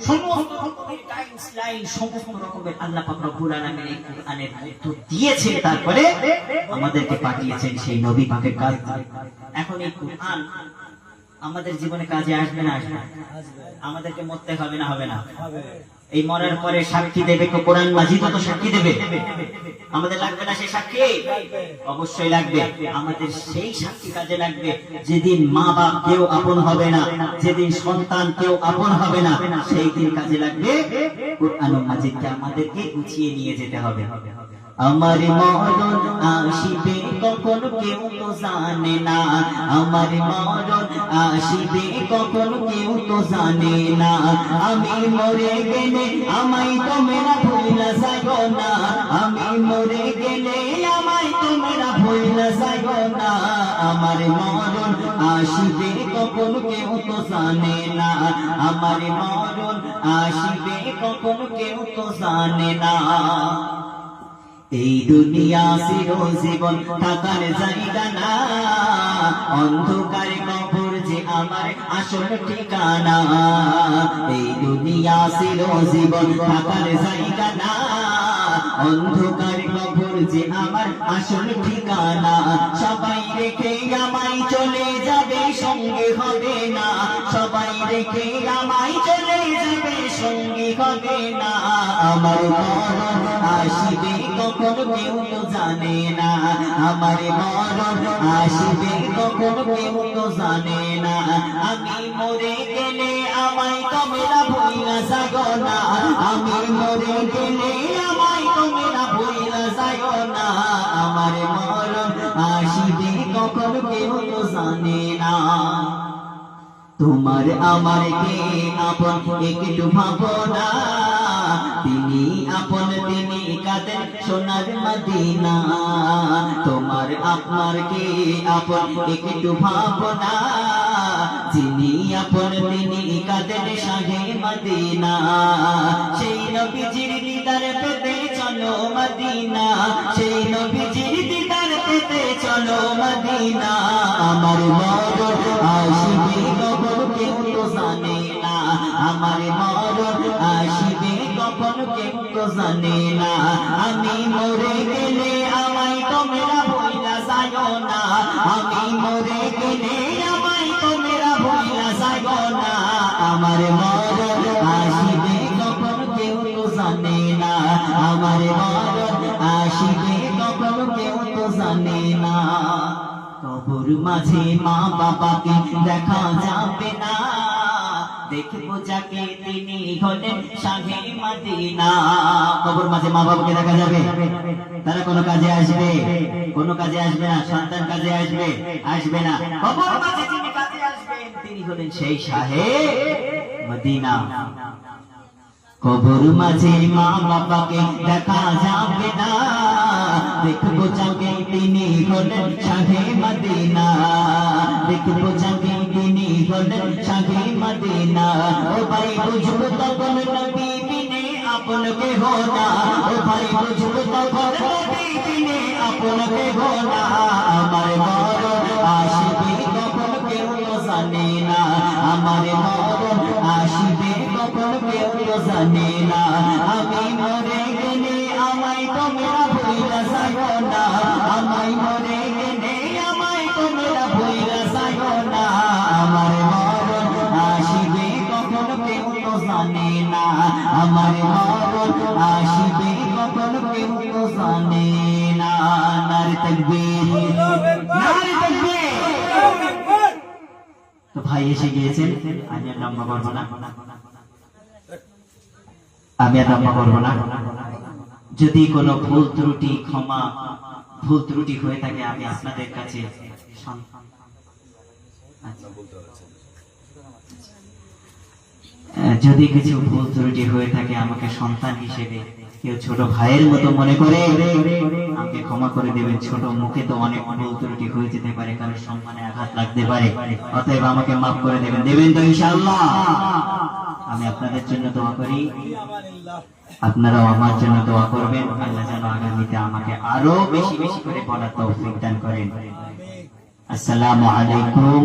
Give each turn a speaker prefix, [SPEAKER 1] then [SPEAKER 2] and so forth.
[SPEAKER 1] সমস্ত রকমের গাইডলাইন, সমস্ত রকমের আল্লাহ পাক রব্বুল আলামিন এই কোরআনের মধ্যে দিয়েছেন, তারপরে আমাদেরকে পাঠিয়েছেন সেই নবী পাকের কাজ। এখন এই কোরআন আমাদের জীবনে কাজে আসবে না? আসবে। আমাদেরকে মরতে হবে না? হবে না? এই মরার পরে সাক্ষী দেবে তো কোরআন মাজিদ, তো সাক্ষী দেবে। আমাদের লাগবে না সেই সাক্ষী? অবশ্যই লাগবে। আমাদের সেই সাক্ষী কাজে লাগবে যেদিন মা বাপ কেউ আপন হবে না, যেদিন সন্তান কেউ আপন হবে না, সেই দিন কাজে লাগবে কোরআন মাজিদকে আমাদেরকে গুছিয়ে নিয়ে যেতে হবে। আমার মরণ আসিবে কখন কেউ তো জানে না, আমার মরণ আসিবে কখন কেউ তো জানে না, আমি মরে গেলে আমায় তোমরা ভুইলা যাইও না, আমি মরে গেলে আমায় তোমরা ভুইলা যাইও না, আমার মরণ আসিবে কখন কেউ তো জানে না, আমার মরণ আসিবে কখন কেউ তো জানে না। এই দুনিয়া চিরজীবন থাকার জায়গা না, অন্ধকার কবর যে আমার আসল ঠিকানা, এই দুনিয়া চিরজীবন থাকার জায়গা না, অন্ধকার কবর যে আমার আসল ঠিকানা, সবাই রেখে আমায় চলে যাবে সঙ্গে হবে না, সবাই রেখে আমায় চলে যাবে সঙ্গে হবে না, আমার মরণ আসিবে কখন কেউ তো জানে না, আমার মরণ আসিবে কখন কেউ তো জানে না, আমি মরে গেলে আমায় তোমরা ভুইলা যাইও না, আমি মরে গেলে আমায় তোমরা ভুইলা যাইও না, আমার মরণ আসিবে কখন কেউ তো জানে না। তোমার আমার কে আপন একটু ভাবনা, তিনি আপন তিনি কাদের সোনার মদিনা, তোমার আপনার কে আপন একটু ভাবনা, যিনি আপন তিনি কাদের শাহে মদিনা, সেই নবীজির দিদার পেতে চলো মদিনা, সেই নবীজির দিদার পেতে চলো মদিনা, আমার মরণ আসিবে কখন কেউ তো জানে না, আমার মরণ আসিবে কখন কেউ তো জানে না, আমি মরে গেলে আমায় তোমরা ভুইলা যাইও না, আমি মরে গেলে আমায় তোমরা ভুইলা যাইও না, আমার মরণ আসিবে কখন কেউ তো জানে না, আমার মরণ আসিবে কখন কেউ তো জানে না। কবর মাঝে মা বাবাকে দেখা যাবে না, দেখবো যাকে তিনি হলেন শাহে মদিনা। কবর মাঝে মা বাবাকে দেখা যাবে, তারা কোনো কাজে আসবে? কোনো কাজে আসবে না। সন্তান কাজে আসবে? আসবে না। কবর মাঝে যিনি কাজে আসবেন তিনি হলেন সেই শাহে মদিনা। কবর মাঝে মা বাবাকে দেখা যাবে না, দেখবো যাকে তিনি হলেন শাহে মদিনা, দেখবো যাকে তিনি হলেন শাহে মদিনা, ও ভাই বুঝবো তখন নবী বিনে আপন কেহ না, ও ভাই বুঝবো তখন নবী বিনে আপন কেহ না, আমার মরণ আসিবে কখন কেউ তো জানে না, আমার মরণ আসিবে কখন কেউ তো জানে না, আমি মরে গেলে আমায় তোমরা ভুইলা যাইও না, আমায় মরে গেলে আমায় তোমরা ভুইলা যাইও না, আমার মরণ আসিবে কখন কেউ তো জানে না, আমার মরণ আসিবে কখন কেউ তো জানে না। নারে তাকবীর, নারে তাকবীর। তো ভাই এসে গিয়েছেন, আমি আর লম্বা করবো না, আমি আর লম্বা করবো না। যদি কোনো ভুল ত্রুটি হয়ে থাকে আমি আপনাদের কাছে যদি কিছু ভুল ত্রুটি হয়ে থাকে আমাকে সন্তান হিসেবে কেউ ছোট ভাইয়ের মতো মনে করে আমাকে ক্ষমা করে দেবেন। ছোট মুখে তো অনেক ভুল ত্রুটি হয়ে যেতে পারে, কারোর সম্মানে আঘাত লাগতে পারে, অতএব আমাকে মাফ করে দেবেন। দেবেন তো ইনশাআল্লাহ? আমি আপনাদের জন্য দোয়া করি, আপনারাও আমার জন্য দোয়া করবেন। আল্লাহ যেন আগামীতে আমাকে আরো বেশি বেশি করে পড়ার তৌফিক দান করেন। আসসালামু আলাইকুম।